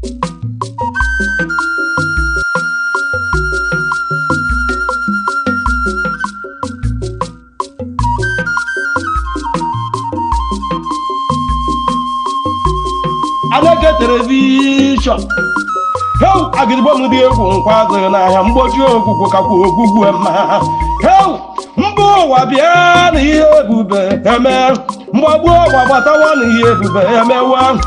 Aneke television. How I get one of the father and I am what you ogugwu ema. How Mbo wabian here bube eme. Mbo wabatawan here bube emewa.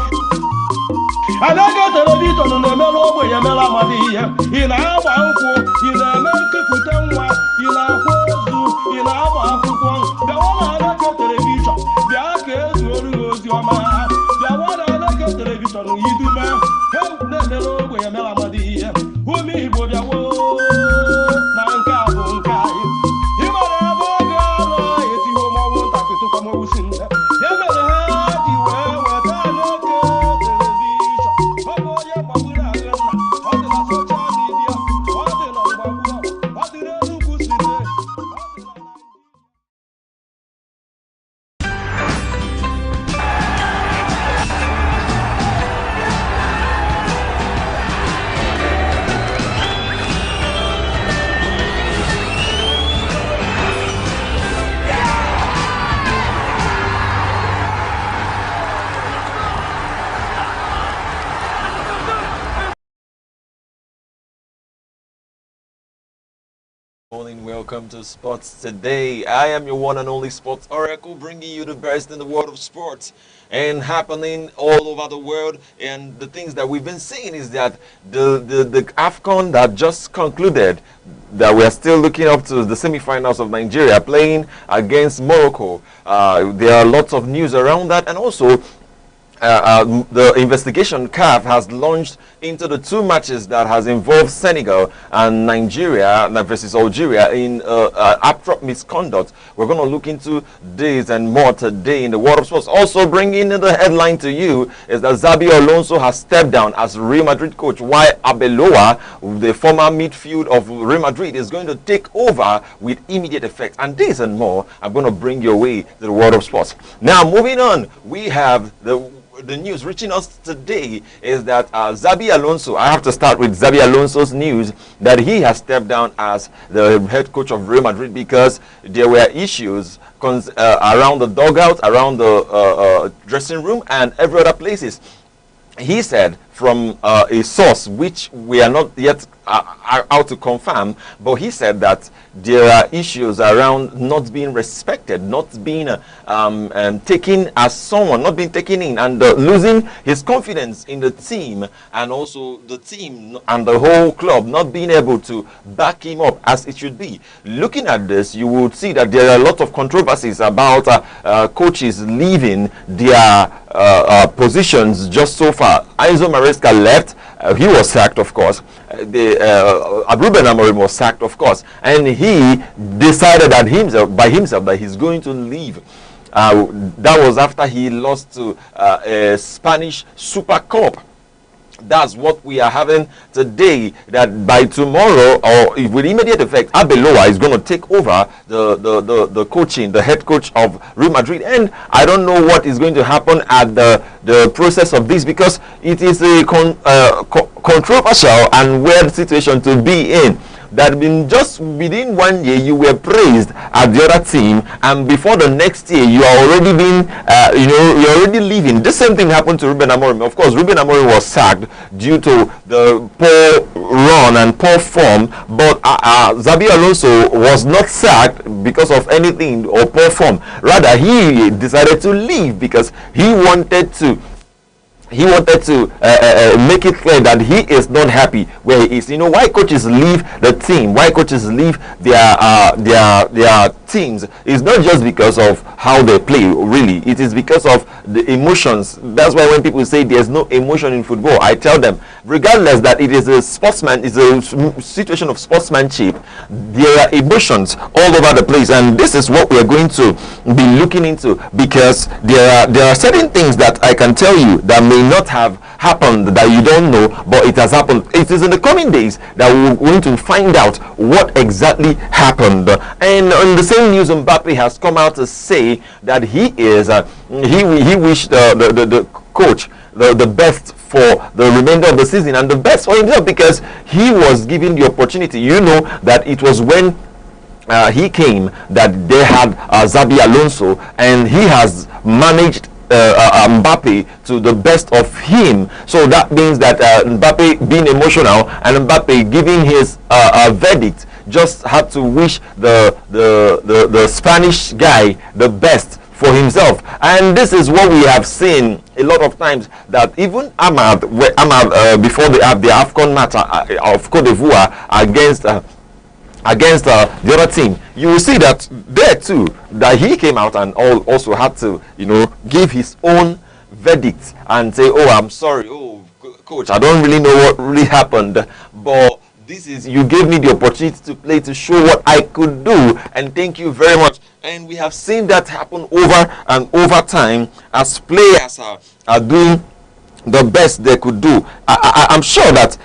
Aneke television no melo boy emela madiya. Ina aba nko, ina menke kutanwa, ina kwozu, ina aba akwụkwọ. The one Aneke television. Bia ka ezu ozi ọma. The one Aneke television yiduma. How na boy emela madiya. Umi igbo bia wo na nke abụ nke anyị. Ịmara ebe ọ ga-alụ eti ho ma wo ntakịtụ kwa mo wusi nne. Ya mere ha ji wee weta Aneke television. Ọ bụ onye gbagburu agụ nna. Ọ dị na social media. Ọ dị na mgbagbu. Ọ dị n'Enugu City. Ọ dị na Morning, welcome to Sports Today. I am your one and only Sports Oracle, bringing you the best in the world of sports and happening all over the world. And the things that we've been seeing is that the AFCON that just concluded, that we are still looking up to the semi-finals of Nigeria playing against Morocco. There are lots of news around that, and also the investigation CAF has launched into the two matches that has involved Senegal and Nigeria versus Algeria in abrupt misconduct. We're going to look into this and more today in the world of sports. Also bringing the headline to you is that Xabi Alonso has stepped down as Real Madrid coach, while Arbeloa, the former midfield of Real Madrid, is going to take over with immediate effect. And this and more, I'm going to bring your way to the world of sports. Now, moving on, we have the news reaching us today is that Xabi Alonso, I have to start with Xabi Alonso's news that he has stepped down as the head coach of Real Madrid because there were issues around the dugout, around the dressing room, and every other places. He said from a source which we are not yet out to confirm, but he said that there are issues around not being respected, not being taken as someone, not being taken in, and losing his confidence in the team, and also the team and the whole club not being able to back him up as it should be. Looking at this, you would see that there are a lot of controversies about coaches leaving their positions just so far. Enzo Maresca left. He was sacked, of course. Ruben Amorim was sacked, of course, and he decided that by himself that he's going to leave. That was after he lost to a Spanish Super Cup. That's what we are having today, that by tomorrow, or with immediate effect, Arbeloa is going to take over the coaching, the head coach of Real Madrid. And I don't know what is going to happen at the process of this, because it is a controversial and weird situation to be in. That just within 1 year you were praised at the other team, and before the next year you are already being you're already leaving. The same thing happened to Ruben Amorim. Of course, Ruben Amorim was sacked due to the poor run and poor form, but Xabi Alonso was not sacked because of anything or poor form. Rather, he decided to leave because he wanted to make it clear that he is not happy where he is. You know, why coaches leave the team, why coaches leave their teams, is not just because of how they play, really. It is because of the emotions. That's why when people say there's no emotion in football, I tell them, regardless that it is a sportsman, it's a situation of sportsmanship, there are emotions all over the place. And this is what we are going to be looking into, because there are certain things that I can tell you that may not have happened, that you don't know, but it has happened. It is in the coming days that we're going to find out what exactly happened. And on the same news, Mbappe has come out to say that he is he wished the coach the best for the remainder of the season and the best for himself, because he was given the opportunity. You know that it was when he came that they had Xabi Alonso, and he has managed Mbappe to the best of him. So that means that Mbappe being emotional and Mbappe giving his verdict, just had to wish the Spanish guy the best for himself. And this is what we have seen a lot of times, that even Ahmad before the AFCON match of Cote d'Ivoire against the other team, you will see that there too, that he came out and also had to, give his own verdict and say, oh, I'm sorry, oh coach, I don't really know what really happened, but this is, you gave me the opportunity to play, to show what I could do, and thank you very much. And we have seen that happen over and over time as players are doing the best they could do. I'm sure that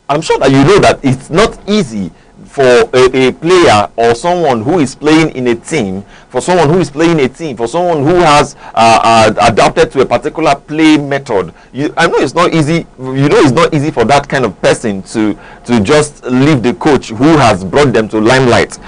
I'm sure that you know that it's not easy for a player or someone who is playing in a team, for someone who has adapted to a particular play method. I know it's not easy. It's not easy for that kind of person to just leave the coach who has brought them to limelight,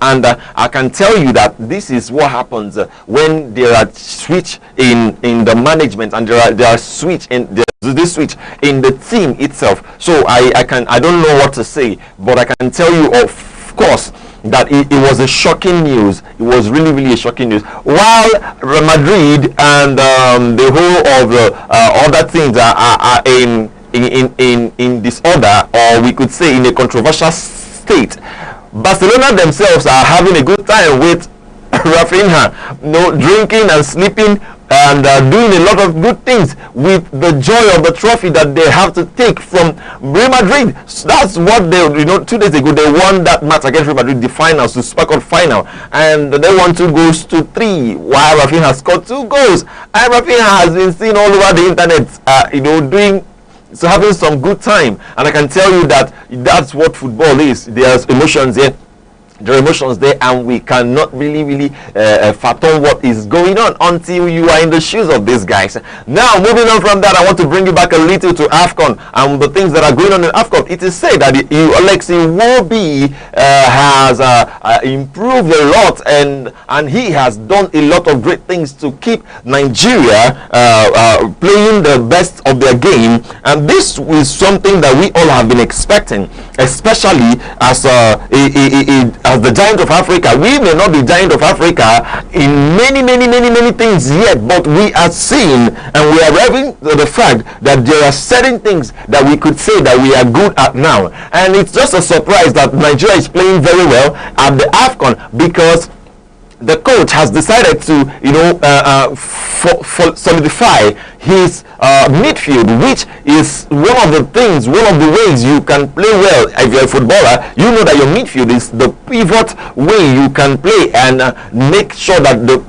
And I can tell you that this is what happens when there are switch in the management, and there are switch in this switch in the team itself. So I don't know what to say, but I can tell you, of course, that it was a shocking news. It was really, really a shocking news. While Real Madrid and the whole of the other things are in disorder, or we could say in a controversial state, Barcelona themselves are having a good time with Rafinha, drinking and sleeping and doing a lot of good things with the joy of the trophy that they have to take from Real Madrid. So that's what they, 2 days ago they won that match against Real Madrid, the finals, the Super Cup final, and they won 2-3, while Rafinha scored 2 goals. And Rafinha has been seen all over the internet, having some good time. And I can tell you that that's what football is. There's emotions here. There are emotions there, and we cannot really fathom what is going on until you are in the shoes of these guys. Now, moving on from that, I want to bring you back a little to AFCON and the things that are going on in AFCON. It is said that Alexi Iwobi has improved a lot, and he has done a lot of great things to keep Nigeria playing the best of their game. And this is something that we all have been expecting, especially as the giant of Africa. We may not be giant of Africa in many things yet, but we are seeing and we are arriving to the fact that there are certain things that we could say that we are good at now. And it's just a surprise that Nigeria is playing very well at the AFCON, because the coach has decided to solidify his midfield, which is one of the ways you can play well. If you're a footballer, you know that your midfield is the pivot way you can play and make sure that the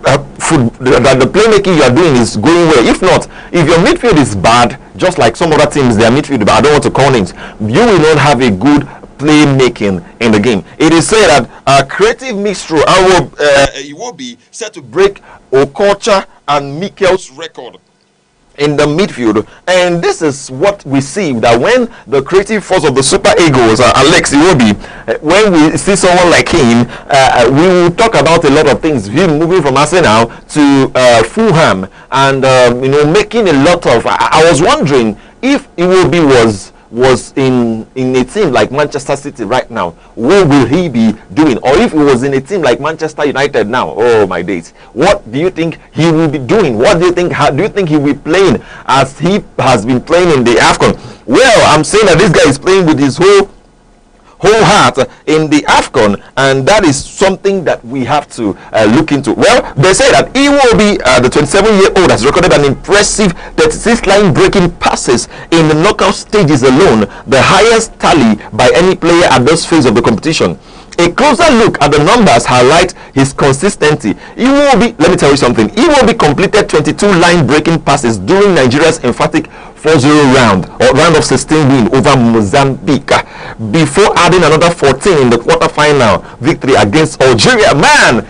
playmaking you are doing is going well. If not, if your midfield is bad, just like some other teams, their midfield, but I don't want to call names, you will not have a good playmaking in the game. It is said that creative mixture will be set to break Okocha and Mikel's record in the midfield. And this is what we see, that when the creative force of the Super Eagles, Alex Iwobi, when we see someone like him, we will talk about a lot of things. Him moving from Arsenal to Fulham, and making a lot of. I was wondering if Iwobi was in a team like Manchester City right now, what will he be doing? Or if he was in a team like Manchester United now, oh my days, what do you think he will be doing? What do you think? How do you think he will be playing as he has been playing in the AFCON? Well, I'm saying that this guy is playing with his whole heart in the AFCON, and that is something that we have to look into. Well, they say that he will be the 27-year-old has recorded an impressive 36 line breaking passes in the knockout stages alone, the highest tally by any player at this phase of the competition. A closer look at the numbers highlight his consistency. He will be, let me tell you something, he will be completed 22 line-breaking passes during Nigeria's emphatic 4-0 round of 16 win over Mozambique, before adding another 14 in the quarter-final victory against Algeria. Man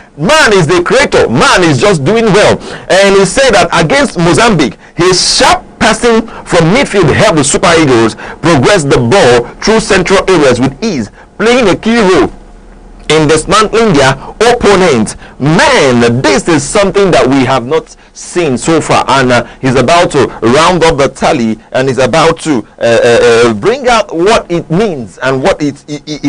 is the creator. Man is just doing well. And he said that against Mozambique, his sharp passing from midfield helped the Super Eagles progress the ball through central areas with ease, playing a key role in dismantling their opponent. Man, this is something that we have not seen so far, and he's about to round up the tally, and he's about to bring out what it means and what it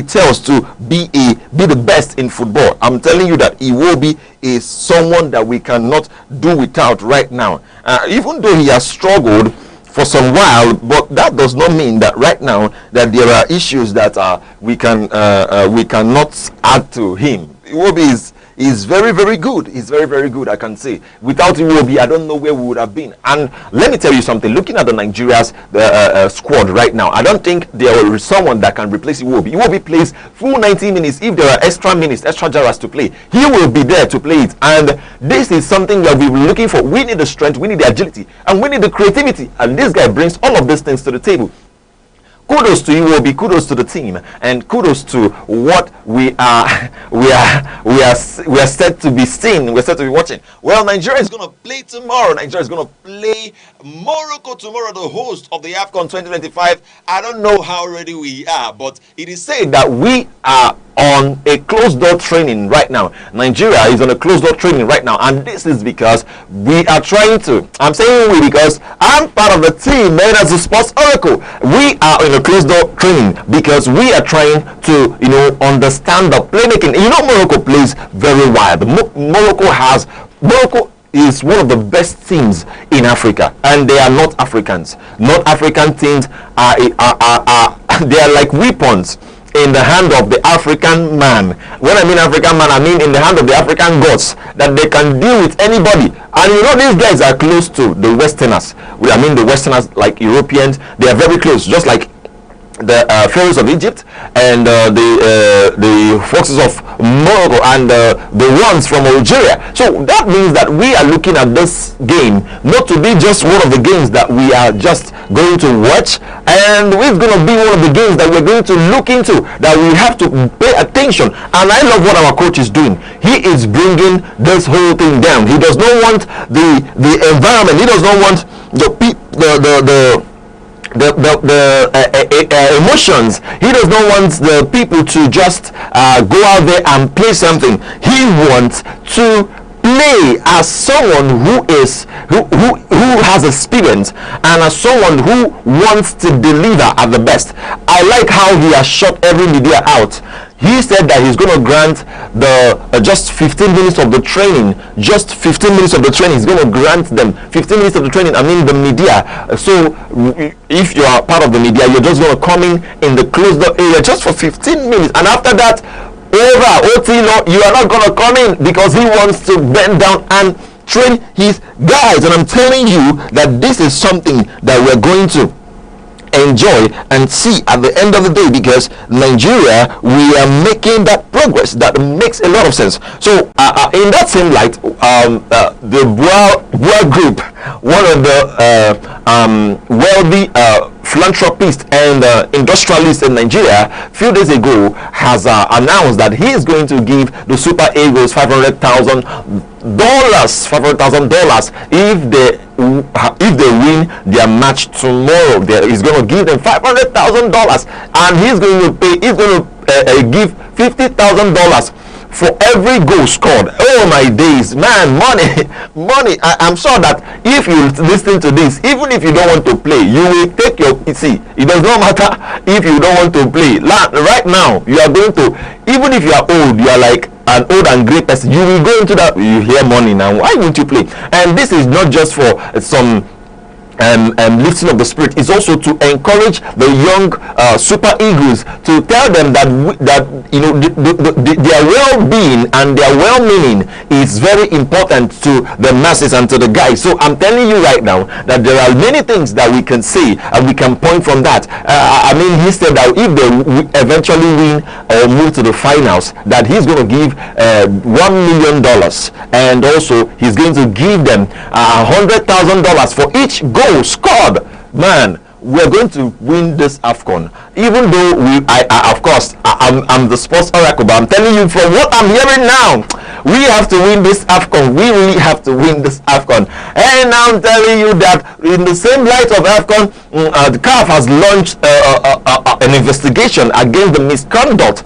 tells to be the best in football. I'm telling you that he will be someone that we cannot do without right now, even though he has struggled for some while, but that does not mean that right now that there are issues that we cannot add to him. Iwobi is very, very good. He's very, very good, I can say. Without Iwobi, I don't know where we would have been. And let me tell you something, looking at the Nigeria's squad right now, I don't think there is someone that can replace Iwobi. Iwobi plays full 90 minutes. If there are extra minutes, extra jaras to play, he will be there to play it. And this is something that we've been looking for. We need the strength, we need the agility, and we need the creativity. And this guy brings all of these things to the table. Kudos to Iwobi, kudos to the team, and kudos to what we are set to be seeing. We're set to be watching. Well, Nigeria is going to play tomorrow. Nigeria is going to play Morocco tomorrow, the host of the AFCON 2025. I don't know how ready we are, but it is said that we are on a closed door training right now. Nigeria is on a closed door training right now, and this is because we are trying to, I'm saying we because I'm part of the team known as the Sports Oracle. We are in a closed door training because we are trying to, understand the playmaking. Morocco plays very wide. Morocco is one of the best teams in Africa, and they are not Africans. Not African teams are they are like weapons in the hand of the African man. When I mean African man, I mean in the hand of the African gods, that they can deal with anybody. And these guys are close to the Westerners. The Westerners, like Europeans, they are very close, just like the pharaohs of Egypt and the forces of Morocco and the ones from Algeria. So that means that we are looking at this game not to be just one of the games that we are just going to watch, and it's going to be one of the games that we're going to look into, that we have to pay attention. And I love what our coach is doing. He is bringing this whole thing down. He does not want the environment. He does not want the emotions. He does not want the people to just go out there and play something. He wants to play as someone who has experience, and as someone who wants to deliver at the best. I like how he has shut every media out. He said that he's going to grant the just 15 minutes of the training. Just 15 minutes of the training. He's going to grant them 15 minutes of the training. I mean the media. So if you are part of the media, you're just going to come in the closed door area just for 15 minutes. And after that, you are not going to come in, because he wants to bend down and train his guys. And I'm telling you that this is something that we're going to enjoy and see at the end of the day, because Nigeria, we are making that progress that makes a lot of sense. So in that same light, the Boer Group, one of the wealthy philanthropist and industrialist in Nigeria, a few days ago has announced that he is going to give the Super Eagles $500,000 if they win their match tomorrow. He's going to give them $500,000, and he's going to give $50,000 for every goal scored. Oh my days, man, money. I'm sure that if you listen to this, even if you don't want to play, you will take it does not matter if you don't want to play. Right now, you are going to, even if you are old, you are like an old and great person, you will go into that. You hear money now, why won't you play? And this is not just for some lifting of the spirit is also to encourage the young super eagles, to tell them that their well-being and their well-meaning is very important to the masses and to the guys. So I'm telling you right now that there are many things that we can say and we can point from that. I mean, he said that if they eventually win or move to the finals, that he's going to give $1 million, and also he's going to give them $100,000 for each goal scored. Man, we're going to win this AFCON. Even though of course, I'm the sports oracle, but I'm telling you from what I'm hearing now, we have to win this AFCON. We really have to win this AFCON. And I'm telling you that in the same light of AFCON, the CAF has launched an investigation against the misconduct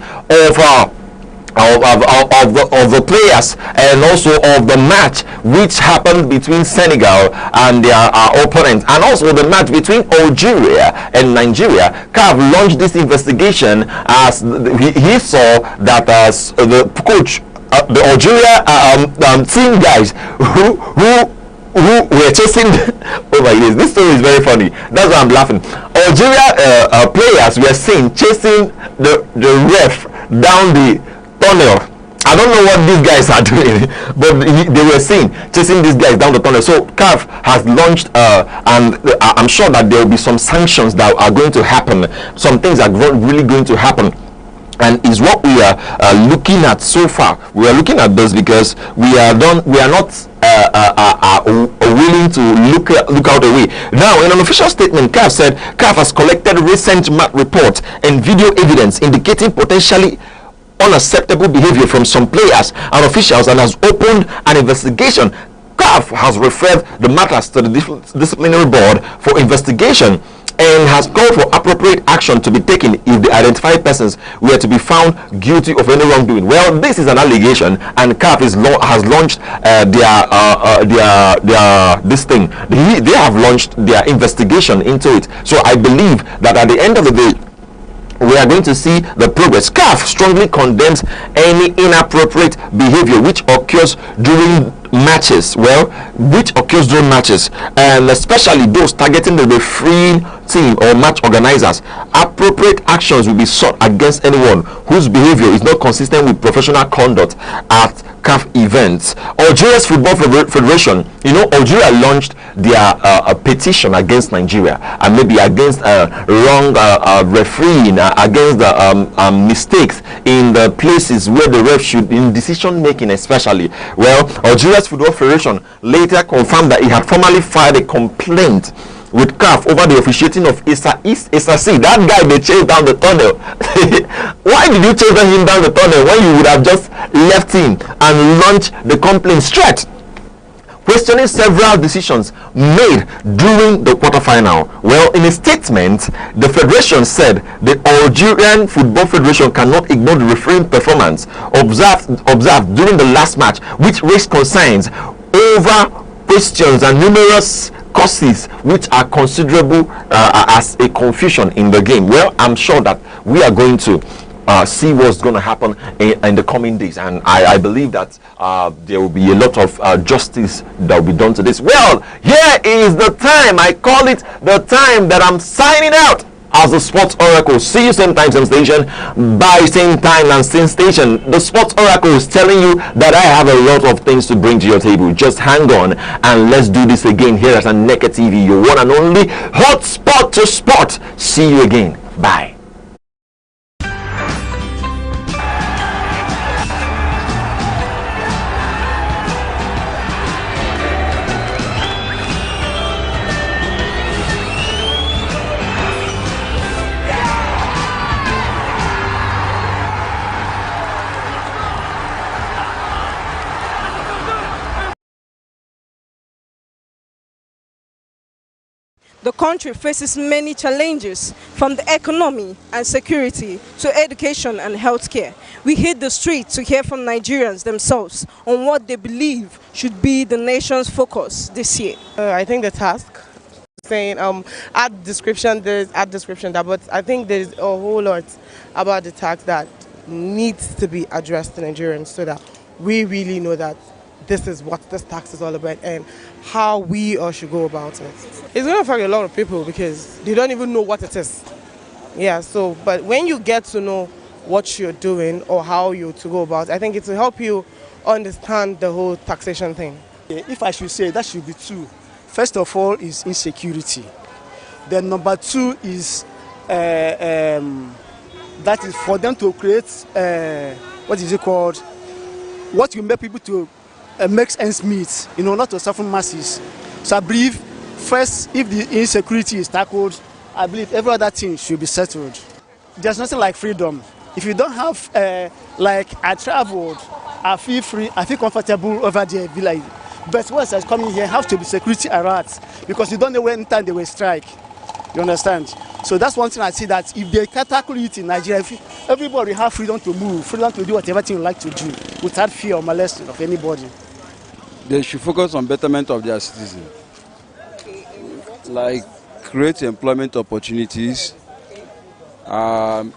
of the players, and also of the match which happened between Senegal and their opponent, and also the match between Algeria and Nigeria. CAF launched this investigation as he saw that the coach, the Algeria team guys who were chasing oh my goodness, this story is very funny, that's why I'm laughing. Algeria players were seen chasing the ref down the tunnel. I don't know what these guys are doing, but they were seen chasing these guys down the tunnel. So CAF has launched, and I'm sure that there will be some sanctions that are going to happen. Some things are really going to happen, and is what we are looking at so far. We are looking at this because we are not willing to look out away. Now, in an official statement, CAF said CAF has collected recent map reports and video evidence indicating potentially unacceptable behavior from some players and officials, and has opened an investigation. CAF has referred the matters to the disciplinary board for investigation and has called for appropriate action to be taken if the identified persons were to be found guilty of any wrongdoing. Well, this is an allegation, and CAF has launched they have launched their investigation into it. So I believe that at the end of the day, we are going to see the progress. CAF strongly condemns any inappropriate behavior which occurs during matches. And especially those targeting the refereeing team or match organizers. Appropriate actions will be sought against anyone whose behavior is not consistent with professional conduct at CAF events. Algeria's Football Federation, Algeria launched their petition against Nigeria, and maybe against wrong refereeing, against the mistakes in the places where the ref should, in decision making especially. Well, Algeria's Football Federation later confirmed that it had formally filed a complaint with CAF over the officiating of Issa C, that guy they chased down the tunnel. Why did you chase him down the tunnel when you would have just left him and launched the complaint straight? Questioning several decisions made during the quarterfinal. Well, in a statement, the federation said the Algerian Football Federation cannot ignore the refereeing performance observed during the last match, which raised concerns over questions and numerous causes which are considerable as a confusion in the game. Well, I'm sure that we are going to see what's going to happen in the coming days, and I believe that there will be a lot of justice that will be done to this. Well, here is the time. I call it the time that I'm signing out as the Sports Oracle. See you same time, same station, by same time and same station. The Sports Oracle is telling you that I have a lot of things to bring to your table. Just hang on and let's do this again here at Aneke TV, your one and only hot spot to sport. See you again. Bye. The country faces many challenges, from the economy and security to education and healthcare. We hit the streets to hear from Nigerians themselves on what they believe should be the nation's focus this year. I think the task, saying add description this, add description that, but I think there's a whole lot about the task that needs to be addressed to Nigerians so that we really know that this is what this tax is all about and how we all should go about it. It's going to affect a lot of people because they don't even know what it is. Yeah, so, but when you get to know what you're doing or how you to go about, I think it will help you understand the whole taxation thing. If I should say, that should be two. First of all is insecurity. Then number two is that is for them to create what is it called? What will make people to make ends meet, not to suffer masses. So I believe first, if the insecurity is tackled, I believe every other thing should be settled. There's nothing like freedom. If you don't have, like I traveled, I feel free, I feel comfortable over there. Be like, but once I come in here, have to be security alerts because you don't know when time they will strike. You understand? So that's one thing I see, that if they can tackle it in Nigeria, everybody have freedom to move, freedom to do whatever thing you like to do without fear or molesting of anybody. They should focus on betterment of their citizens, like create employment opportunities, make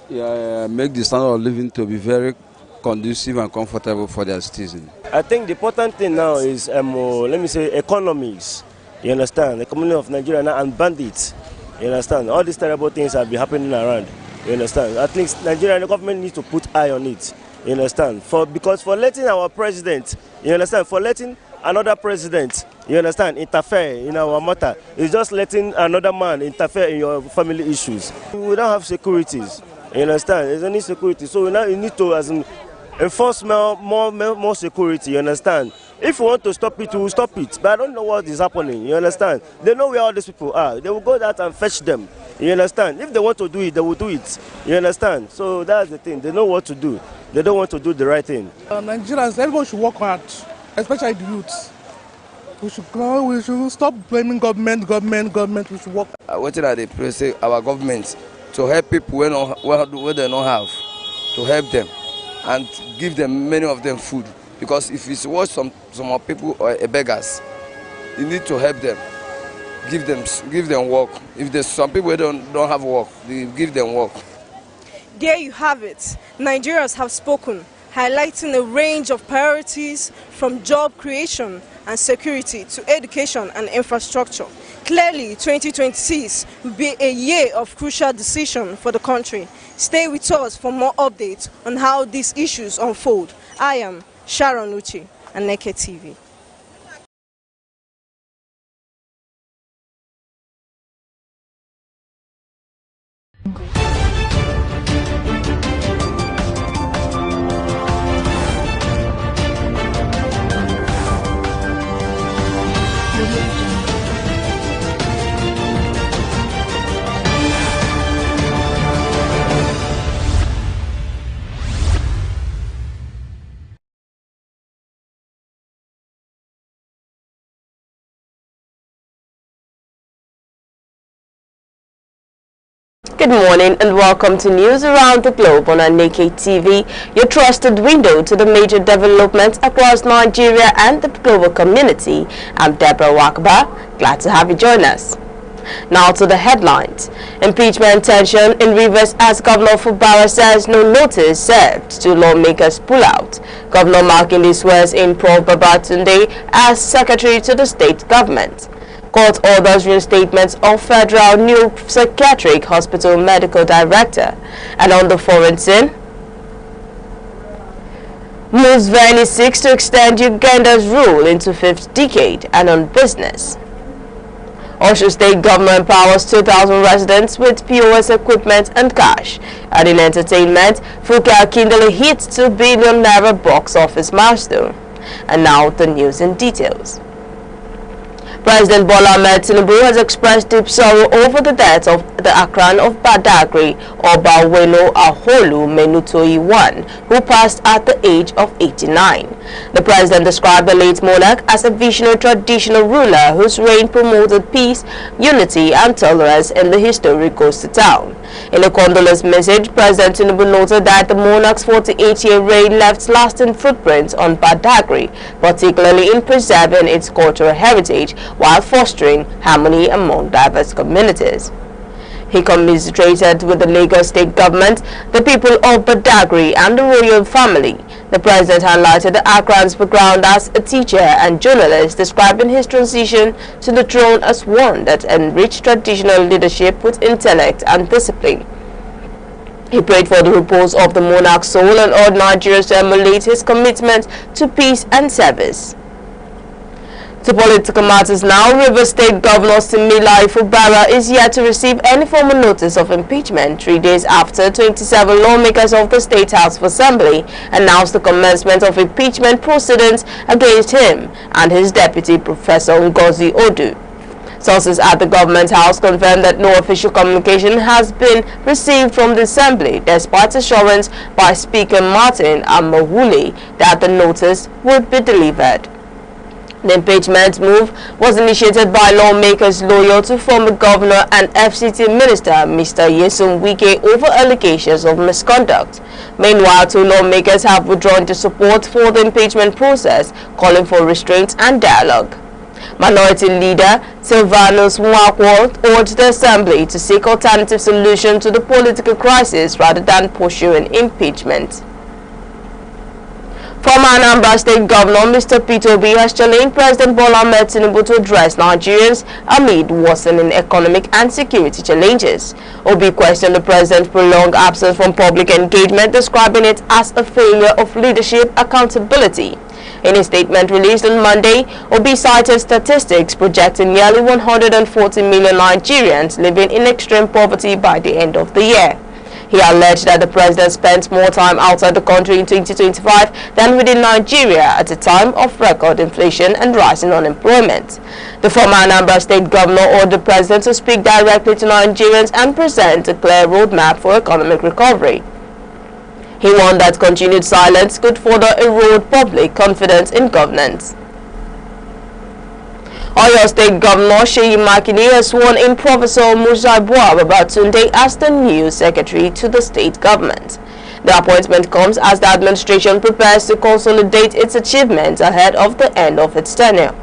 the standard of living to be very conducive and comfortable for their citizens. I think the important thing now is, let me say, economies. You understand? The community of Nigeria now and bandits. You understand? All these terrible things have been happening around. You understand? At least Nigeria, the government needs to put eye on it. You understand? Because for letting our president, you understand, for letting another president, you understand, interfere in our matter, it's just letting another man interfere in your family issues. We don't have securities. You understand? There's any security. So now you need to enforce more security. You understand? If you want to stop it, we will stop it. But I don't know what is happening. You understand? They know where all these people are. They will go out and fetch them. You understand? If they want to do it, they will do it. You understand? So that's the thing. They know what to do. They don't want to do the right thing. Nigerians, everyone should work hard, especially the youths. We should stop blaming government. We should work. What are they pressing our government to help people where they don't have, to help them and give them, many of them, food. Because if it's what some people are beggars, you need to help them, give them work. If there's some people who don't have work, you give them work. There you have it. Nigerians have spoken, highlighting a range of priorities from job creation and security to education and infrastructure. Clearly, 2026 will be a year of crucial decision for the country. Stay with us for more updates on how these issues unfold. I am Sharon Uchi, Aneke TV. Good morning and welcome to news around the globe on Aneke TV, your trusted window to the major developments across Nigeria and the global community. I'm Deborah Wakba. Glad to have you join us. Now to the headlines. Impeachment tension in Rivers as Governor Fubara says no notice served to lawmakers pull out. Governor Makinde swears in Prof. Babatunde as secretary to the state government. Court orders reinstatement of Federal New Psychiatric Hospital Medical Director. And on the foreign scene, Museveni seeks to extend Uganda's rule into fifth decade. And on business, Osun State government empowers 2,000 residents with POS equipment and cash. And in entertainment, Funke Akindele hits 2 billion naira box office milestone. And now the news in details. President Bola Ahmed Tinubu has expressed deep sorrow over the death of the Akran of Badagry, Oba Weno Aholu Menutoyi I, who passed at the age of 89. The president described the late monarch as a visionary traditional ruler whose reign promoted peace, unity and tolerance in the historic coastal town. In a condolence message, President Tinubu noted that the monarch's 48-year reign left lasting footprints on Badagry, particularly in preserving its cultural heritage while fostering harmony among diverse communities. He commiserated with the Lagos state government, the people of Badagry and the royal family, The president highlighted the Akran's background as a teacher and journalist, describing his transition to the throne as one that enriched traditional leadership with intellect and discipline. He prayed for the repose of the monarch's soul and urged Nigerians to emulate his commitment to peace and service. To political matters now, Rivers State Governor Similayo Fubara is yet to receive any formal notice of impeachment 3 days after 27 lawmakers of the State House of Assembly announced the commencement of impeachment proceedings against him and his deputy, Professor Ngozi Odu. Sources at the government house confirmed that no official communication has been received from the assembly, despite assurance by Speaker Martin Amawule that the notice would be delivered. The impeachment move was initiated by lawmakers loyal to former governor and FCT minister Mr. Nyesom Wike over allegations of misconduct. Meanwhile, 2 lawmakers have withdrawn their support for the impeachment process, calling for restraint and dialogue. Minority Leader Silvanus Mwakwo urged the Assembly to seek alternative solutions to the political crisis rather than pursuing impeachment. Former Anambra State Governor Mr. Peter Obi has challenged President Bola Ahmed Tinubu to address Nigerians amid worsening economic and security challenges. Obi questioned the president's prolonged absence from public engagement, describing it as a failure of leadership accountability. In a statement released on Monday, Obi cited statistics projecting nearly 140 million Nigerians living in extreme poverty by the end of the year. He alleged that the president spent more time outside the country in 2025 than within Nigeria at a time of record inflation and rising unemployment. The former Anambra State Governor ordered the president to speak directly to Nigerians and present a clear roadmap for economic recovery. He warned that continued silence could further erode public confidence in governance. Oyo State Governor Seyi Makinde has sworn in Professor Musa Babatunde as the new secretary to the state government. The appointment comes as the administration prepares to consolidate its achievements ahead of the end of its tenure.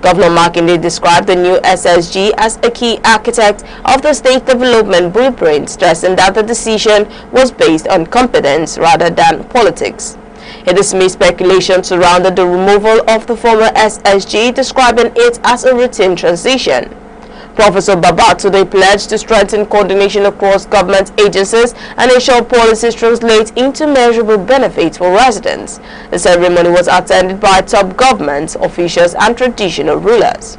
Governor Makinde described the new SSG as a key architect of the state development blueprint, stressing that the decision was based on competence rather than politics. He dismissed speculation surrounding the removal of the former SSG, describing it as a routine transition. Professor Babatunde pledged to strengthen coordination across government agencies and ensure policies translate into measurable benefits for residents. The ceremony was attended by top government officials and traditional rulers.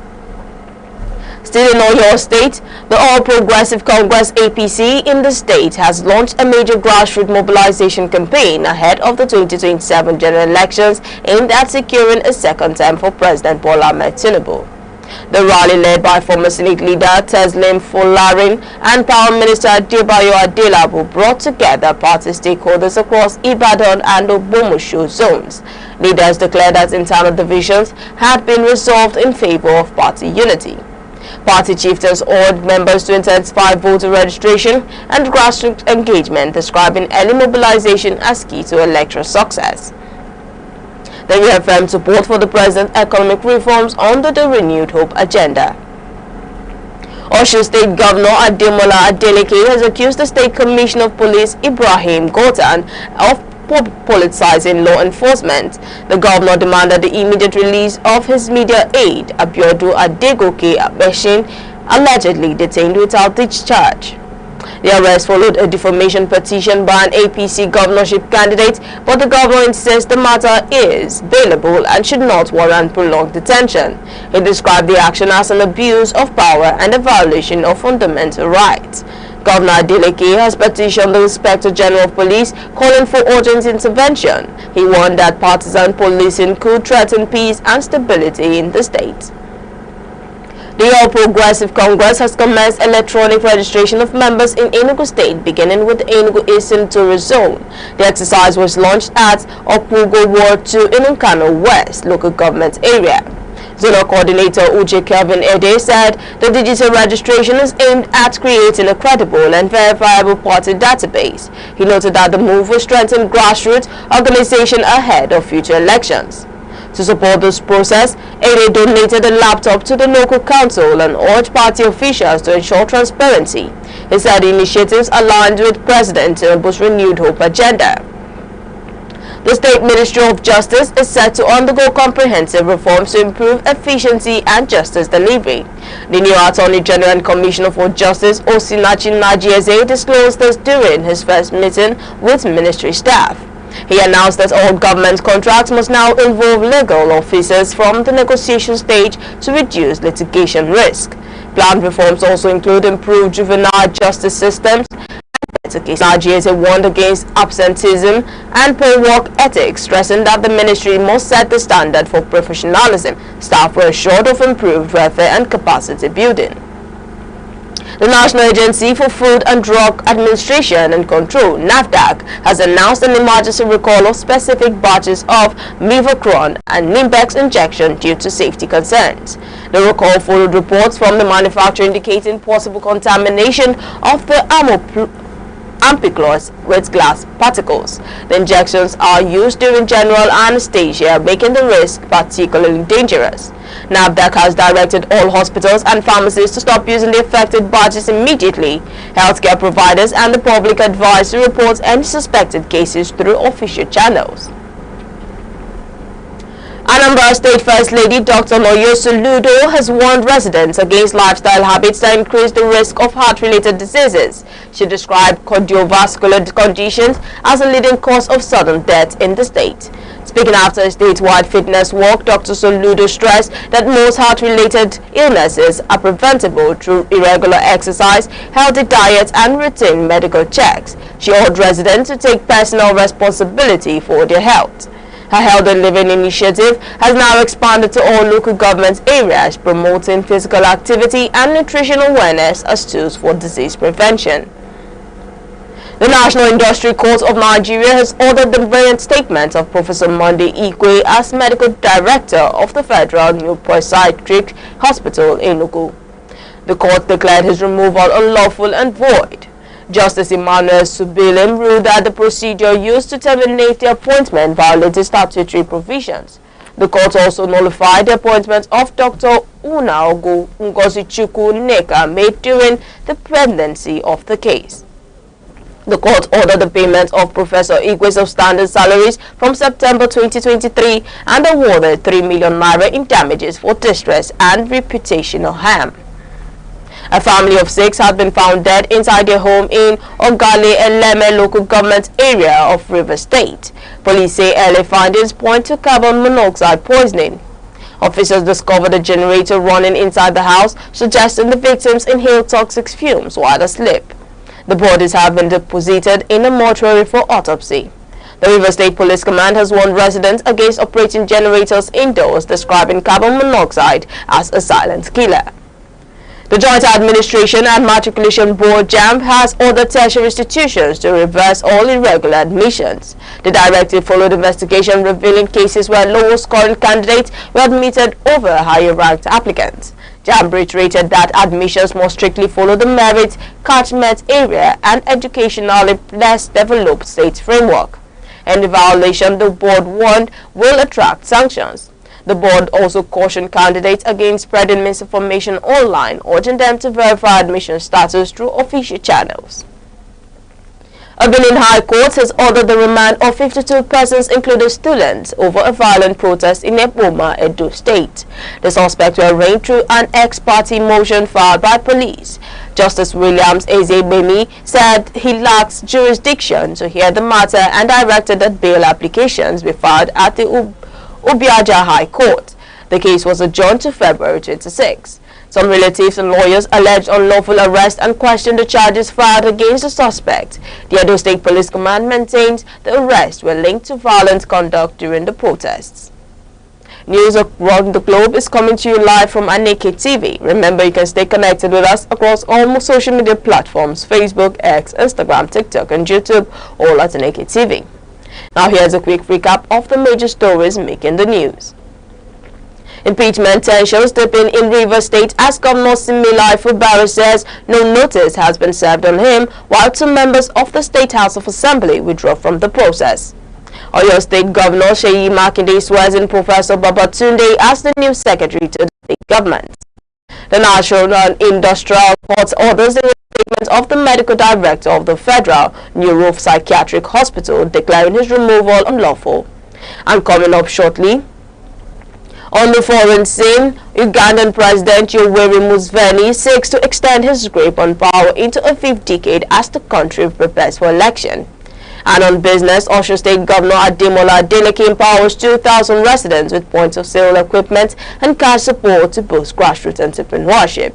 Still in Oyo State, the All Progressive Congress APC in the state has launched a major grassroots mobilization campaign ahead of the 2027 general elections aimed at securing a second term for President Bola Ahmed Tinubu. The rally, led by former Senate leader Teslim Folarin and Power Minister Adebayo Adelabu, brought together party stakeholders across Ibadan and Ogbomosho zones. Leaders declared that internal divisions had been resolved in favor of party unity. Party chieftains urged members to intensify voter registration and grassroots engagement, describing early mobilization as key to electoral success. They reaffirmed support for the president's economic reforms under the Renewed Hope agenda. Osun State Governor Ademola Adeleke has accused the State Commissioner of Police Ibrahim Gotan of politicizing law enforcement. The governor demanded the immediate release of his media aide, Abiodun Adegoke Abeshin, allegedly detained without discharge. The arrest followed a defamation petition by an APC governorship candidate, but the governor insists the matter is bailable and should not warrant prolonged detention. He described the action as an abuse of power and a violation of fundamental rights. Governor Adeleke has petitioned the Inspector General of Police, calling for urgent intervention. He warned that partisan policing could threaten peace and stability in the state. The All Progressive Congress has commenced electronic registration of members in Enugu State, beginning with the Enugu Eastern Tourist Zone. The exercise was launched at Okugo Ward 2 in Nkano West local government area. Zonal Coordinator Uche Kelvin Ede said the digital registration is aimed at creating a credible and verifiable party database. He noted that the move will strengthen grassroots organization ahead of future elections. To support this process, Ede donated a laptop to the local council and urged party officials to ensure transparency. He said the initiatives aligned with President Tinubu's Renewed Hope agenda. The State Ministry of Justice is set to undergo comprehensive reforms to improve efficiency and justice delivery. The new Attorney General and Commissioner for Justice, Osinachi Najieze, disclosed this during his first meeting with ministry staff. He announced that all government contracts must now involve legal officers from the negotiation stage to reduce litigation risk. Planned reforms also include improved juvenile justice systems and better case. Najieze warned against absenteeism and pay-work ethics, stressing that the ministry must set the standard for professionalism. Staff were assured of improved welfare and capacity building. The National Agency for Food and Drug Administration and Control, NAFDAC, has announced an emergency recall of specific batches of Mivacron and Nimbex injection due to safety concerns. The recall followed reports from the manufacturer indicating possible contamination of the ampiclos with glass particles. The injections are used during general anesthesia, making the risk particularly dangerous. NAFDAC has directed all hospitals and pharmacies to stop using the affected batches immediately. Healthcare providers and the public advised to report any suspected cases through official channels. Anambra State First Lady Dr. Noyo Soludo has warned residents against lifestyle habits that increase the risk of heart-related diseases. She described cardiovascular conditions as a leading cause of sudden death in the state. Speaking after a statewide fitness walk, Dr. Soludo stressed that most heart-related illnesses are preventable through irregular exercise, healthy diet, and routine medical checks. She urged residents to take personal responsibility for their health. Her Health and Living initiative has now expanded to all local government areas, promoting physical activity and nutrition awareness as tools for disease prevention. The National Industry Court of Nigeria has ordered the reinstatement of Professor Monday Ikwe as Medical Director of the Federal Neuropsychiatric Hospital in Enugu. The court declared his removal unlawful and void. Justice Emmanuel Subilim ruled that the procedure used to terminate the appointment violated statutory provisions. The court also nullified the appointment of Dr. Unaogu Ngozichukwu Neka made during the pendency of the case. The court ordered the payment of Professor Igwe's substandard salaries from September 2023 and awarded 3 million naira in damages for distress and reputational harm. A family of 6 had been found dead inside their home in Ogale Eleme local government area of Rivers State. Police say early findings point to carbon monoxide poisoning. Officers discovered a generator running inside the house, suggesting the victims inhaled toxic fumes while asleep. The bodies have been deposited in a mortuary for autopsy. The Rivers State Police Command has warned residents against operating generators indoors, describing carbon monoxide as a silent killer. The Joint Administration and Matriculation Board (JAMB) has ordered tertiary institutions to reverse all irregular admissions. The directive followed investigation revealing cases where lower-scoring candidates were admitted over higher-ranked applicants. JAMB reiterated that admissions must strictly follow the merit, catchment area, and educationally less developed state framework. Any violation, the board warned, will attract sanctions. The board also cautioned candidates against spreading misinformation online, urging them to verify admission status through official channels. A Benin High Court has ordered the remand of 52 persons, including students, over a violent protest in Eboma, Edo State. The suspects were arraigned through an ex-party motion filed by police. Justice Williams Ezebemi said he lacks jurisdiction to hear the matter and directed that bail applications be filed at the Obiaja High Court. The case was adjourned to February 26. Some relatives and lawyers alleged unlawful arrest and questioned the charges filed against the suspect. The Edo State Police Command maintains the arrests were linked to violent conduct during the protests. News around the globe is coming to you live from Aneke TV. Remember, you can stay connected with us across all social media platforms: Facebook, X, Instagram, TikTok, and YouTube, all at Aneke TV. Now here's a quick recap of the major stories making the news. Impeachment tensions deepen in Rivers State as Governor Similai Fubara says no notice has been served on him, while 2 members of the State House of Assembly withdraw from the process. Oyo State Governor Seyi Makinde swears in Professor Babatunde as the new secretary to the state government. The National Industrial Court orders the statement of the medical director of the Federal Neuropsychiatric Hospital declaring his removal unlawful. And coming up shortly, on the foreign scene, Ugandan President Yoweri Museveni seeks to extend his grip on power into a fifth decade as the country prepares for election. And on business, Osho State Governor Ademola Aneke empowers 2,000 residents with point-of-sale equipment and cash support to boost grassroots entrepreneurship.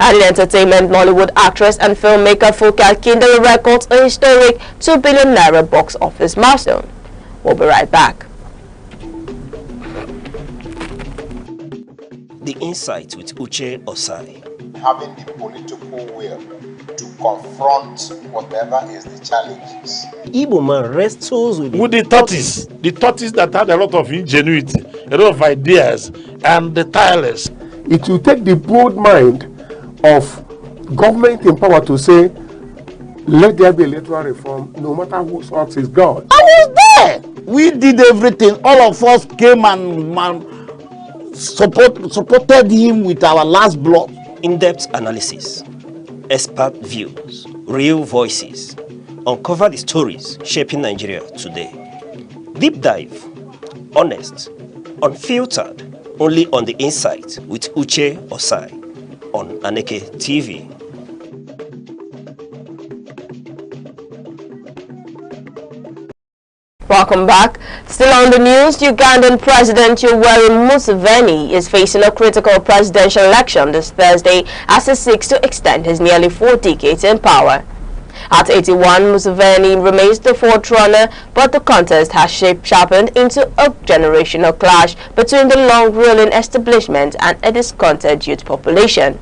And in entertainment, Nollywood actress and filmmaker Funke Akindele records a historic ₦2 billion box office milestone. We'll be right back. The Insight with Uche Osai. Having the political will to confront whatever is the challenges. Igbo man wrestles with the tortoise that had a lot of ingenuity, a lot of ideas, and the tireless. It will take the broad mind of government in power to say, let there be electoral reform, no matter whose ox is God. I was there. We did everything. All of us came and supported him with our last blood. In-depth analysis, expert views, real voices. Uncover the stories shaping Nigeria today. Deep dive, honest, unfiltered, only on The Insight with Uche Osai on Aneke TV. Welcome back. Still on the news, Ugandan President Yoweri Museveni is facing a critical presidential election this Thursday as he seeks to extend his nearly 4 decades in power. At 81, Museveni remains the fourth runner, but the contest has sharpened into a generational clash between the long-ruling establishment and a discontented youth population.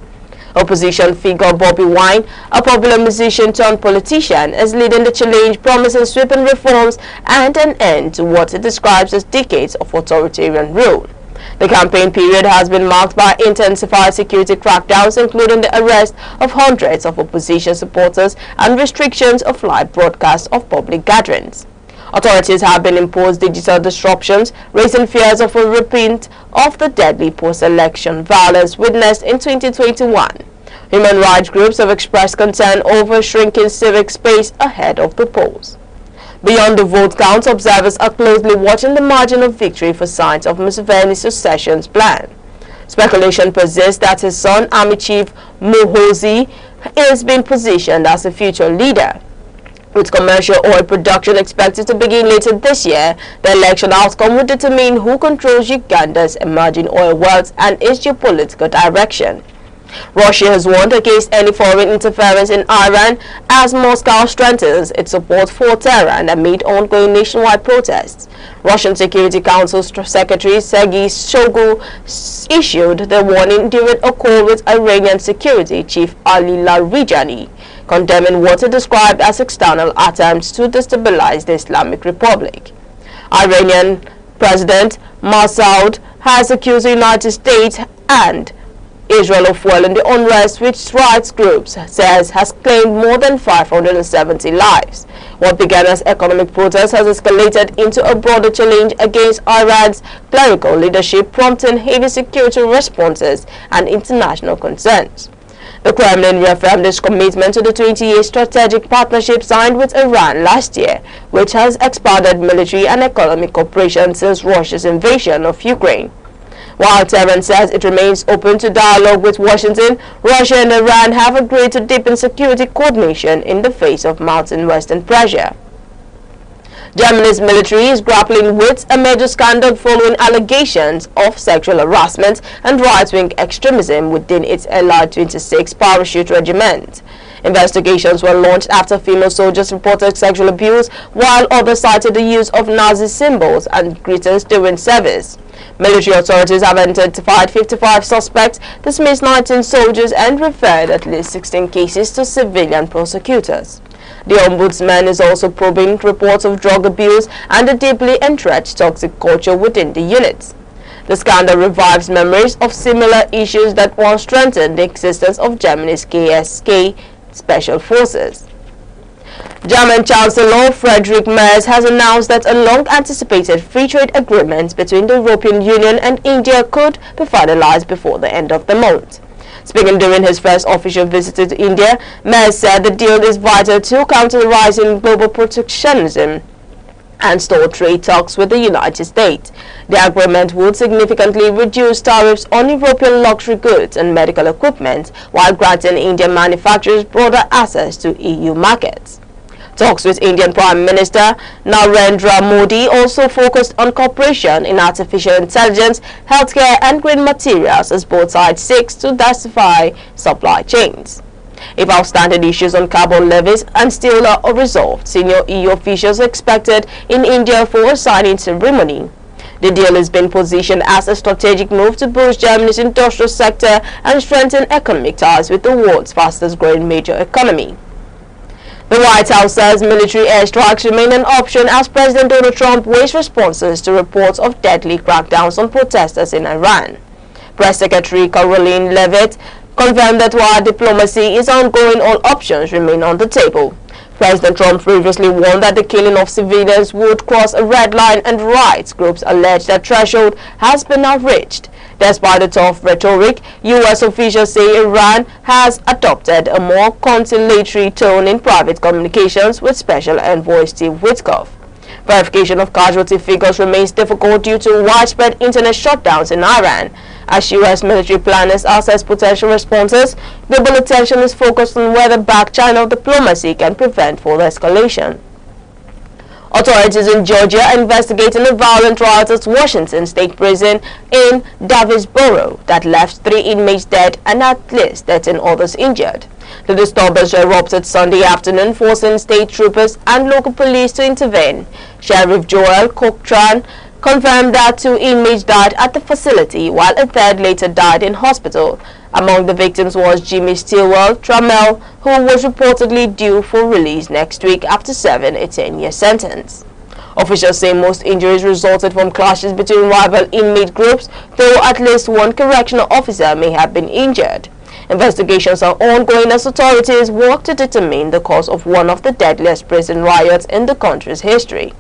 Opposition figure Bobby Wine, a popular musician turned politician, is leading the challenge, promising sweeping reforms and an end to what he describes as decades of authoritarian rule. The campaign period has been marked by intensified security crackdowns, including the arrest of hundreds of opposition supporters and restrictions of live broadcasts of public gatherings. Authorities have been imposed digital disruptions, raising fears of a repeat of the deadly post-election violence witnessed in 2021. Human rights groups have expressed concern over shrinking civic space ahead of the polls. Beyond the vote count, observers are closely watching the margin of victory for signs of Museveni's succession plan. Speculation persists that his son, Army Chief Muhoozi, is being positioned as a future leader. With commercial oil production expected to begin later this year, the election outcome will determine who controls Uganda's emerging oil wealth and its geopolitical direction. Russia has warned against any foreign interference in Iran as Moscow strengthens its support for Tehran amid ongoing nationwide protests. Russian Security Council Secretary Sergei Shoigu issued the warning during a call with Iranian Security Chief Ali Larijani, condemning what he described as external attempts to destabilize the Islamic Republic. Iranian President Masoud has accused the United States and Israel of fueling the unrest, which rights groups says has claimed more than 570 lives. What began as economic protests has escalated into a broader challenge against Iran's clerical leadership, prompting heavy security responses and international concerns. The Kremlin reaffirmed its commitment to the 20-year strategic partnership signed with Iran last year, which has expanded military and economic cooperation since Russia's invasion of Ukraine. While Tehran says it remains open to dialogue with Washington, Russia and Iran have agreed to deepen security coordination in the face of mounting Western pressure. Germany's military is grappling with a major scandal following allegations of sexual harassment and right-wing extremism within its Allied 26 parachute regiment. Investigations were launched after female soldiers reported sexual abuse, while others cited the use of Nazi symbols and greetings during service. Military authorities have identified 55 suspects, dismissed 19 soldiers, and referred at least 16 cases to civilian prosecutors. The Ombudsman is also probing reports of drug abuse and a deeply entrenched toxic culture within the units. The scandal revives memories of similar issues that once strengthened the existence of Germany's KSK Special Forces. German Chancellor Friedrich Merz has announced that a long-anticipated free trade agreement between the European Union and India could be finalized before the end of the month. Speaking during his first official visit to India, Merz said the deal is vital to counter the rising global protectionism and stall trade talks with the United States. The agreement would significantly reduce tariffs on European luxury goods and medical equipment while granting Indian manufacturers broader access to EU markets. Talks with Indian Prime Minister Narendra Modi also focused on cooperation in artificial intelligence, healthcare and green materials as both sides seek to diversify supply chains. If outstanding issues on carbon levies and steel are resolved, senior EU officials are expected in India for a signing ceremony. The deal has been positioned as a strategic move to boost Germany's industrial sector and strengthen economic ties with the world's fastest growing major economy. The White House says military airstrikes remain an option as President Donald Trump weighs responses to reports of deadly crackdowns on protesters in Iran. Press Secretary Caroline Leavitt confirmed that while diplomacy is ongoing, all options remain on the table. President Trump previously warned that the killing of civilians would cross a red line, and rights groups allege that threshold has been outreached. Despite the tough rhetoric, U.S. officials say Iran has adopted a more conciliatory tone in private communications with Special Envoy Steve Witkoff. Verification of casualty figures remains difficult due to widespread internet shutdowns in Iran. As U.S. military planners assess potential responses, global attention is focused on whether back channel diplomacy can prevent further escalation. Authorities in Georgia are investigating a violent riot at Washington State Prison in Davisboro that left 3 inmates dead and at least 13 others injured. The disturbance erupted Sunday afternoon, forcing state troopers and local police to intervene. Sheriff Joel Cochran confirmed that 2 inmates died at the facility, while a third later died in hospital. Among the victims was Jimmy Stilwell Trammell, who was reportedly due for release next week after serving a 10-year sentence. Officials say most injuries resulted from clashes between rival inmate groups, though at least 1 correctional officer may have been injured. Investigations are ongoing as authorities work to determine the cause of one of the deadliest prison riots in the country's history.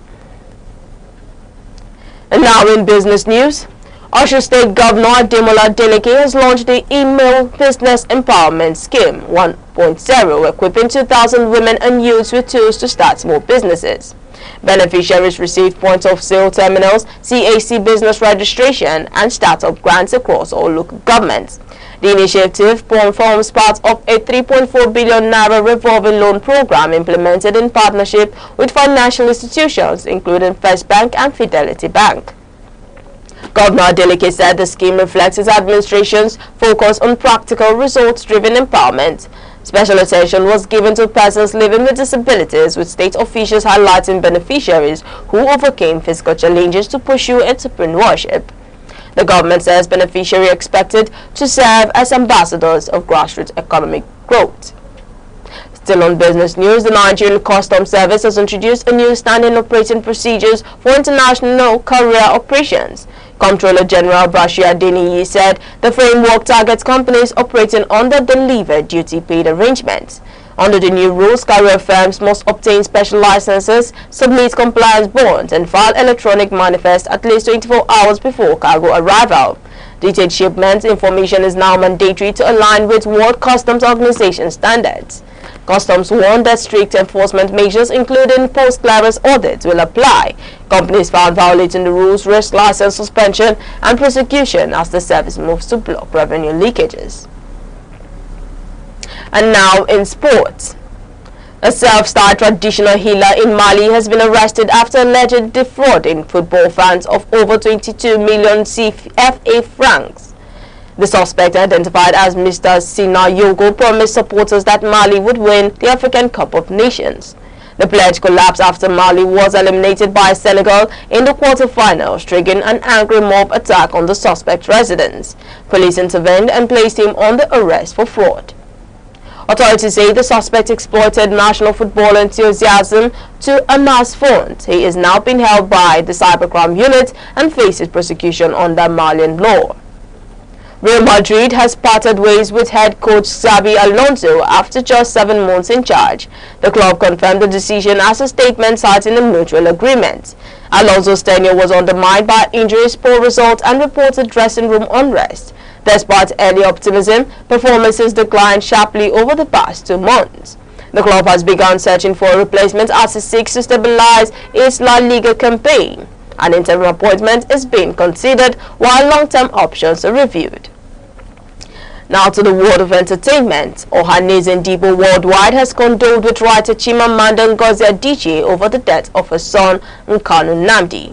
And now in business news, Osho State Governor Ademola Adeleke has launched the Email Business Empowerment Scheme 1.0, equipping 2,000 women and youths with tools to start small businesses. Beneficiaries receive point-of-sale terminals, CAC business registration, and startup grants across all local governments. The initiative forms part of a 3.4 billion naira revolving loan program implemented in partnership with financial institutions, including First Bank and Fidelity Bank. Governor Adeleke said the scheme reflects his administration's focus on practical, results-driven empowerment. Special attention was given to persons living with disabilities, with state officials highlighting beneficiaries who overcame physical challenges to pursue entrepreneurship. The government says beneficiaries are expected to serve as ambassadors of grassroots economic growth. Still on business news, the Nigerian Customs Service has introduced a new standing operating procedures for international carrier operations. Comptroller General Bashir Adeniyi said the framework targets companies operating under the lever duty paid arrangements. Under the new rules, carrier firms must obtain special licenses, submit compliance bonds, and file electronic manifests at least 24 hours before cargo arrival. Detailed shipment information is now mandatory to align with World Customs Organization standards. Customs warned that strict enforcement measures, including post-clearance audits, will apply. Companies found violating the rules risk license suspension and prosecution as the service moves to block revenue leakages. And now in sports. A self-styled traditional healer in Mali has been arrested after alleged defrauding football fans of over 22 million CFA francs. The suspect, identified as Mr. Sina Yogo, promised supporters that Mali would win the African Cup of Nations. The pledge collapsed after Mali was eliminated by Senegal in the quarterfinals, triggering an angry mob attack on the suspect's residence. Police intervened and placed him on the arrest for fraud. Authorities say the suspect exploited national football enthusiasm to amass funds. He is now being held by the cybercrime unit and faces prosecution under Malian law. Real Madrid has parted ways with head coach Xabi Alonso after just 7 months in charge. The club confirmed the decision as a statement citing a mutual agreement. Alonso's tenure was undermined by injuries, poor results and reported dressing room unrest. Despite early optimism, performances declined sharply over the past 2 months. The club has begun searching for a replacement as it seeks to stabilize its La Liga campaign. An interim appointment is being considered while long-term options are reviewed. Now to the world of entertainment. Ohanaeze Ndigbo Worldwide has condoled with writer Chimamanda Ngozi Adichie over the death of her son Nkanu Nnamdi.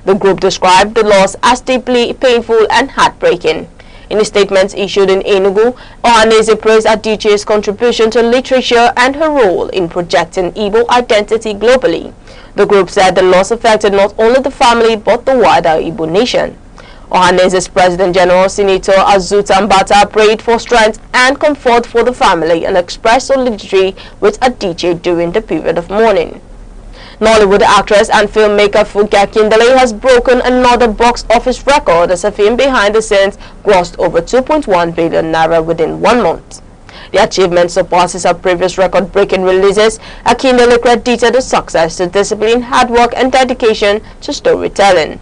The group described the loss as deeply painful and heartbreaking. In a statement issued in Enugu, Ohanaeze praised Adichie's contribution to literature and her role in projecting Igbo identity globally. The group said the loss affected not only the family but the wider Igbo nation. Ohanaeze's President General Senator Azuta Mbata prayed for strength and comfort for the family and expressed solidarity with Adichie during the period of mourning. Nollywood actress and filmmaker Funke Akindele has broken another box office record as her film Behind the Scenes grossed over 2.1 billion naira within 1 month. The achievement surpasses her previous record-breaking releases. Akindele credited the success to discipline, hard work and dedication to storytelling.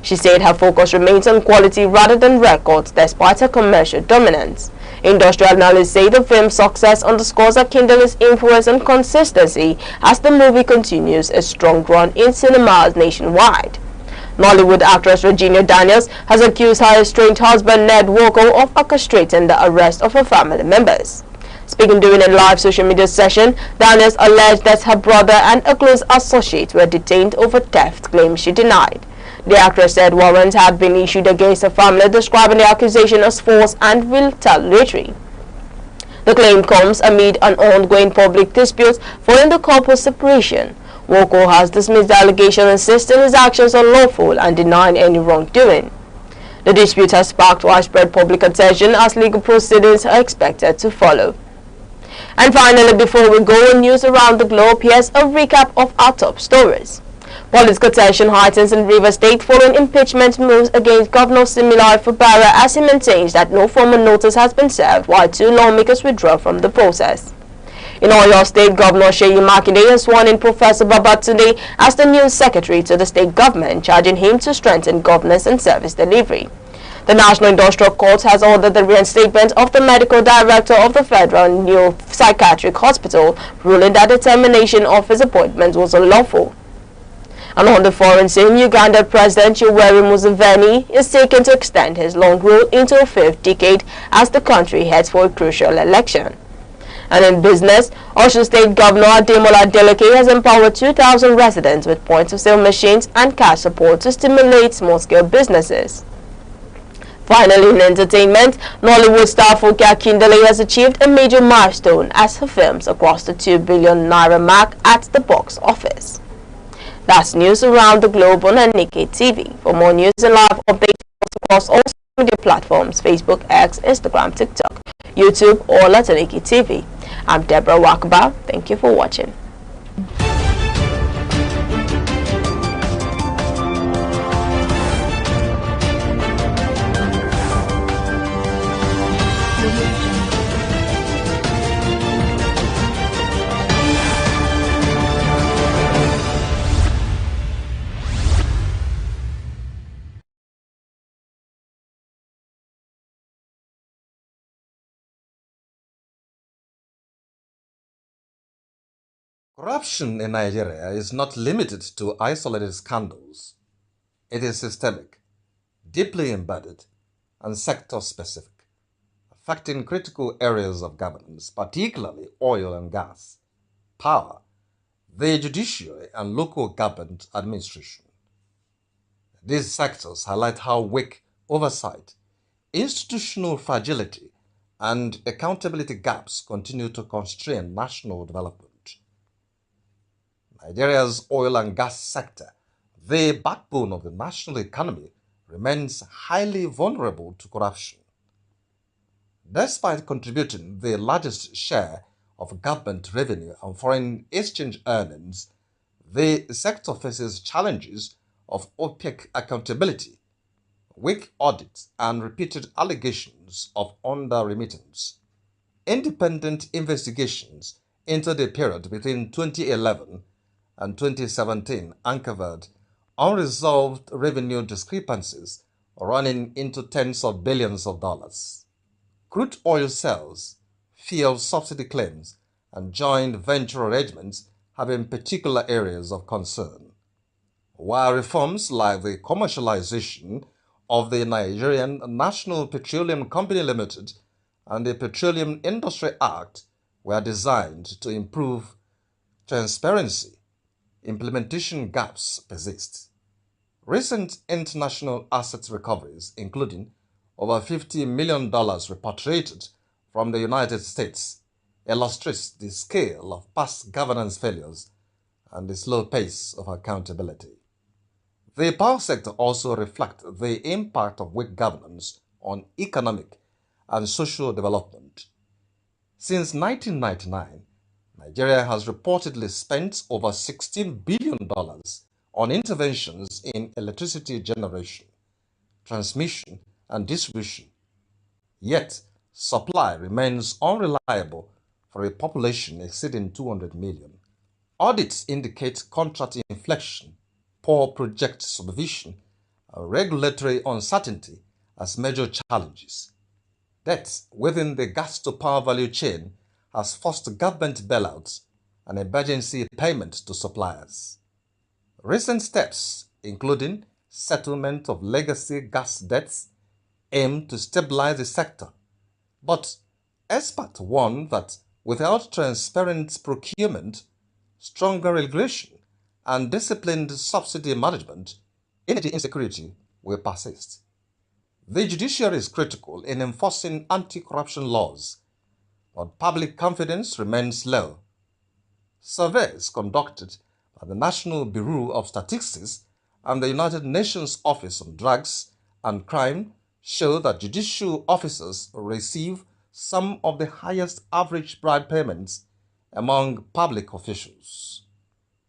She said her focus remains on quality rather than records despite her commercial dominance. Industry analysts say the film's success underscores Akindele's influence and consistency as the movie continues a strong run in cinemas nationwide. Nollywood actress Regina Daniels has accused her estranged husband Ned Woko of orchestrating the arrest of her family members. Speaking during a live social media session, Daniels alleged that her brother and a close associate were detained over theft claims she denied. The actress said warrants had been issued against her family, describing the accusation as false and retaliatory. The claim comes amid an ongoing public dispute following the couple's separation. Woko has dismissed the allegation, insisting his actions are lawful and denying any wrongdoing. The dispute has sparked widespread public attention as legal proceedings are expected to follow. And finally, before we go on news around the globe, here's a recap of our top stories. Political tension heightens in Rivers State following impeachment moves against Governor Similai Fubara as he maintains that no formal notice has been served while 2 lawmakers withdraw from the process. In Oyo State, Governor Seyi Makinde has sworn in Professor Babatunde as the new secretary to the state government, charging him to strengthen governance and service delivery. The National Industrial Court has ordered the reinstatement of the medical director of the Federal Neuropsychiatric Hospital, ruling that the termination of his appointment was unlawful. And on the foreign scene, Uganda President Yoweri Museveni is seeking to extend his long rule into a 5th decade as the country heads for a crucial election. And in business, Osun State Governor Ademola Adeleke has empowered 2,000 residents with point-of-sale machines and cash support to stimulate small-scale businesses. Finally, in entertainment, Nollywood star Funke Akindele has achieved a major milestone as her films crossed the 2 billion naira mark at the box office. That's news around the globe on Aneke TV. For more news and live updates across all social media platforms, Facebook, X, Instagram, TikTok, YouTube, or at Aneke TV. I'm Deborah Wakaba. Thank you for watching. Corruption in Nigeria is not limited to isolated scandals. It is systemic, deeply embedded, and sector-specific, affecting critical areas of governance, particularly oil and gas, power, the judiciary, and local government administration. These sectors highlight how weak oversight, institutional fragility, and accountability gaps continue to constrain national development. Nigeria's oil and gas sector, the backbone of the national economy, remains highly vulnerable to corruption. Despite contributing the largest share of government revenue and foreign exchange earnings, the sector faces challenges of opaque accountability, weak audits, and repeated allegations of under-remittance. Independent investigations into the period between 2011 and 2017 uncovered unresolved revenue discrepancies running into tens of billions of dollars. Crude oil sales, fuel subsidy claims, and joint venture arrangements have been particular areas of concern, while reforms like the commercialization of the Nigerian National Petroleum Company Limited and the Petroleum Industry Act were designed to improve transparency, implementation gaps persist. Recent international asset recoveries, including over $50 million repatriated from the United States, illustrates the scale of past governance failures and the slow pace of accountability. The power sector also reflects the impact of weak governance on economic and social development. Since 1999, Nigeria has reportedly spent over $16 billion on interventions in electricity generation, transmission, and distribution. Yet, supply remains unreliable for a population exceeding 200 million. Audits indicate contract inflection, poor project supervision, and regulatory uncertainty as major challenges. Debt within the gas-to-power value chain has forced government bailouts and emergency payments to suppliers. Recent steps, including settlement of legacy gas debts, aim to stabilize the sector. But experts warn that without transparent procurement, stronger regulation, and disciplined subsidy management, energy insecurity will persist. The judiciary is critical in enforcing anti-corruption laws, but public confidence remains low. Surveys conducted by the National Bureau of Statistics and the United Nations Office on Drugs and Crime show that judicial officers receive some of the highest average bribe payments among public officials.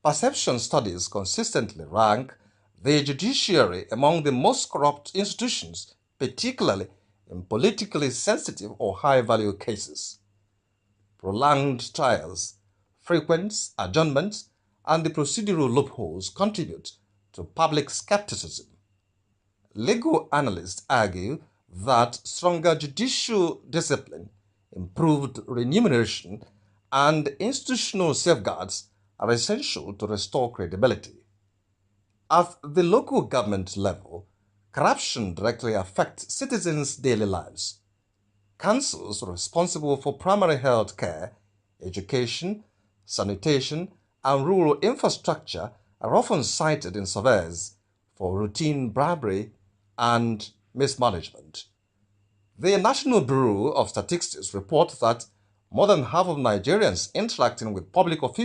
Perception studies consistently rank the judiciary among the most corrupt institutions, particularly in politically sensitive or high-value cases. Prolonged trials, frequent adjournments, and the procedural loopholes contribute to public skepticism. Legal analysts argue that stronger judicial discipline, improved remuneration, and institutional safeguards are essential to restore credibility. At the local government level, corruption directly affects citizens' daily lives. Councils responsible for primary health care, education, sanitation, and rural infrastructure are often cited in surveys for routine bribery and mismanagement. The National Bureau of Statistics reports that more than half of Nigerians interacting with public officials